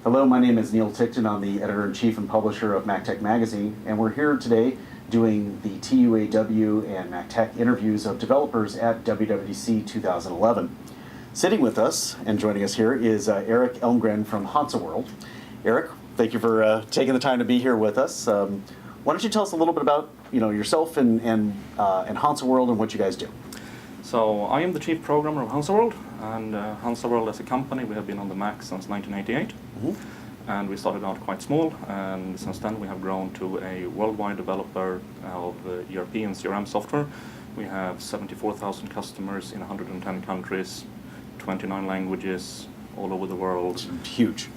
Hello, my name is Neil Ticktin. I'm the editor-in-chief and publisher of MacTech Magazine, and we're here today doing the TUAW and MacTech interviews of developers at WWDC 2011. Sitting with us and joining us here is Erik Elmgren from HansaWorld. Erik, thank you for taking the time to be here with us. Why don't you tell us a little bit about yourself and HansaWorld and what you guys do? So I am the chief programmer of HansaWorld, and HansaWorld as a company, we have been on the Mac since 1988. And we started out quite small, and since then we have grown to a worldwide developer of ERP and CRM software. We have 74,000 customers in 110 countries, 29 languages all over the world. It's huge.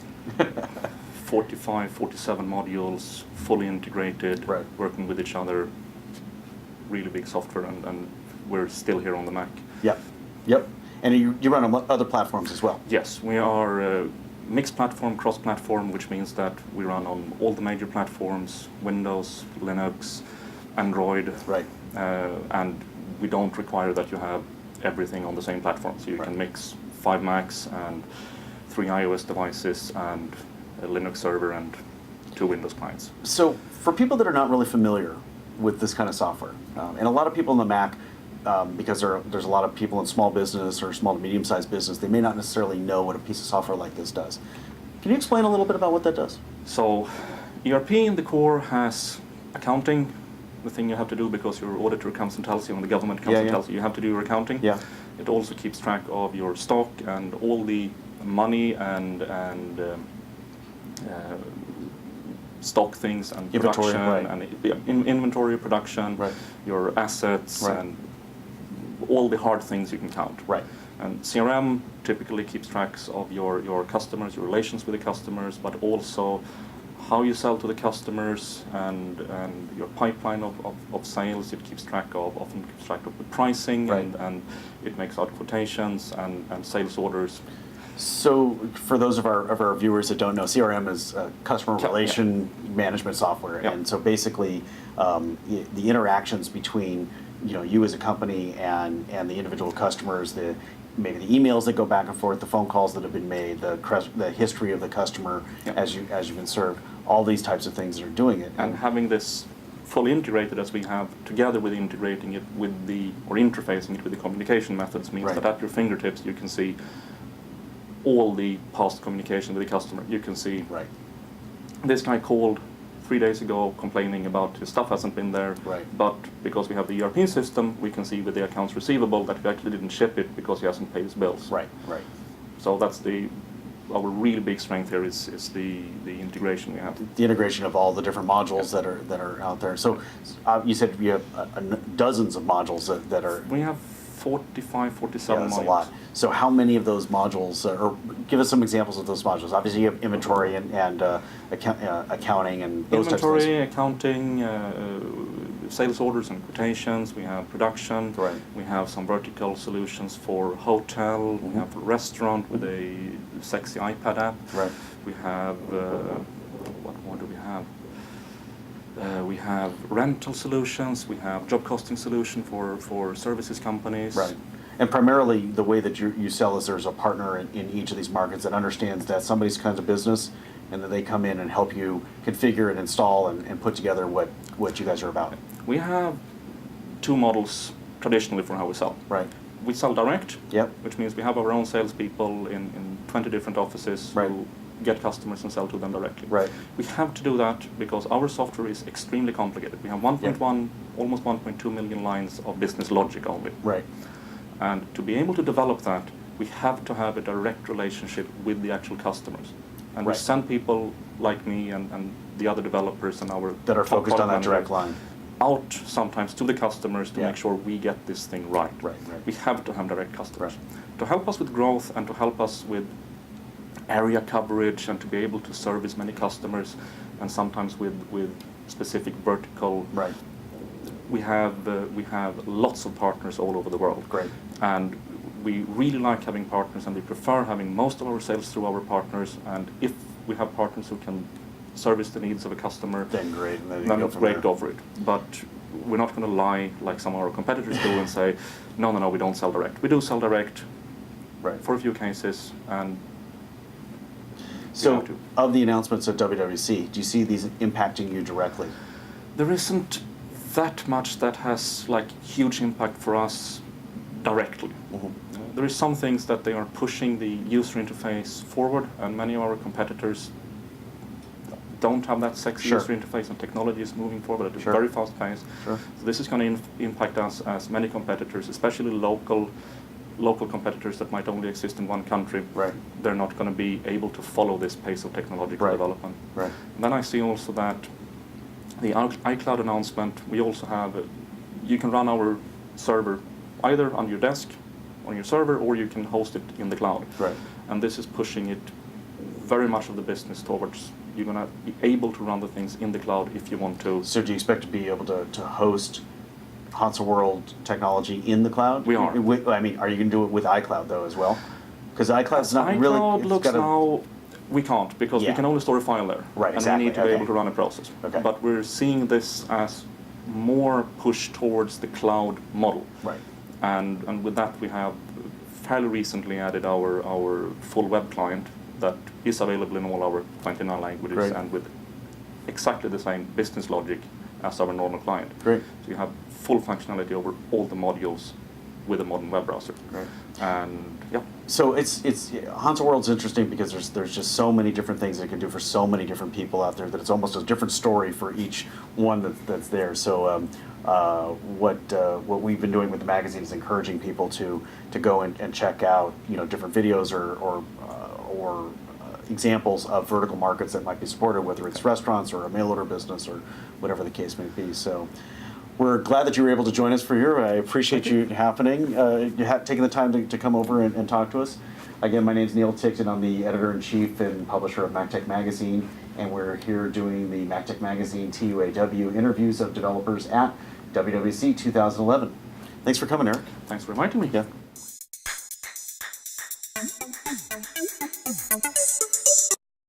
45, 47 modules, fully integrated, right, working with each other. Really big software, and we're still here on the Mac. Yep, yep. And you run on other platforms as well? Yes, we are mixed platform, cross-platform, which means that we run on all the major platforms, Windows, Linux, Android, right. And we don't require that you have everything on the same platform. So you can mix 5 Macs and 3 iOS devices and a Linux server and 2 Windows clients. So for people that are not really familiar with this kind of software, and a lot of people in the Mac, because there's a lot of people in small business or small to medium-sized business, they may not necessarily know what a piece of software like this does. Can you explain a little bit about what that does? So ERP in the core has accounting, the thing you have to do because your auditor comes and tells you, and the government comes and tells you have to do your accounting. Yeah. It also keeps track of your stock and all the money and stock things and inventory, production, and inventory, production, your assets, and all the hard things you can count. Right. And CRM typically keeps tracks of your customers, your relations with the customers, but also how you sell to the customers and your pipeline of sales. It keeps track of, often keeps track of the pricing, and it makes out quotations and sales orders. So for those of our viewers that don't know, CRM is customer relation management software, and so basically the interactions between you as a company and the individual customers, maybe the emails that go back and forth, the phone calls that have been made, the history of the customer as you've been served, all these types of things that are doing it. And having this fully integrated as we have, together with integrating it with or interfacing it with the communication methods, means that at your fingertips you can see all the past communication with the customer. You can see this guy called 3 days ago complaining about his stuff hasn't been there, but because we have the ERP system, we can see with the accounts receivable that we actually didn't ship it because he hasn't paid his bills. So that's our really big strength here is the integration we have. The integration of all the different modules that are out there. So you said you have dozens of modules that are. We have 45, 47 that's modules. A lot. So how many of those modules, or give us some examples of those modules? Obviously you have inventory and accounting and those types of things. Inventory, accounting, sales orders and quotations. We have production. We have some vertical solutions for hotel. We have a restaurant with a sexy iPad app. We have, what more do we have? We have rental solutions, we have job costing solution for services companies. And primarily the way that you sell is there's a partner in each of these markets that understands that somebody's kind of business, and that they come in and help you configure and install and put together what you guys are about. We have 2 models traditionally for how we sell. We sell direct, which means we have our own salespeople in 20 different offices who get customers and sell to them directly. We have to do that because our software is extremely complicated. We have 1.1, almost 1.2 million lines of business logic only. And to be able to develop that, we have to have a direct relationship with the actual customers. And we send people like me and the other developers and our that are focused on that direct line out sometimes to the customers to make sure we get this thing right. We have to have direct customers. To help us with growth and to help us with area coverage and to be able to service many customers, and sometimes with specific vertical. We have lots of partners all over the world. And we really like having partners, and we prefer having most of our sales through our partners. And if we have partners who can service the needs of a customer, then great. Then it's great, go for it. But we're not going to lie like some of our competitors do and say, no, we don't sell direct. We do sell direct for a few cases, and so of the announcements at WWDC, do you see these impacting you directly? There isn't that much that has like huge impact for us directly. There is some things that they are pushing the user interface forward, and many of our competitors don't have that sexy user interface, and technology is moving forward at a very fast pace. So this is going to impact us as many competitors, especially local competitors that might only exist in one country. They're not going to be able to follow this pace of technological development. And then I see also that the iCloud announcement, we also have, you can run our server either on your desk, on your server, or you can host it in the cloud. And this is pushing it very much of the business towards you're going to be able to run the things in the cloud if you want to. So do you expect to be able to host HansaWorld technology in the cloud? We are. I mean, are you going to do it with iCloud though as well? Because iCloud's not iCloud really. iCloud looks now, we can't, because we can only store a file there. And we need to be able to run a process. But we're seeing this as more push towards the cloud model. And with that, we have fairly recently added our full web client that is available in all our 29 languages and with exactly the same business logic as our normal client. So you have full functionality over all the modules with a modern web browser. And so it's HansaWorld's interesting because there's just so many different things it can do for so many different people out there that it's almost a different story for each one that's there. So what we've been doing with the magazine is encouraging people to go and check out different videos or examples of vertical markets that might be supported, whether it's restaurants or a mail order business or whatever the case may be. So we're glad that you were able to join us for here. I appreciate you taking the time to come over and talk to us. Again, my name is Ticktin. I'm the editor-in-chief and publisher of MacTech Magazine, and we're here doing the MacTech Magazine TUAW interviews of developers at WWDC 2011. Thanks for coming, Erik. Thanks for inviting me.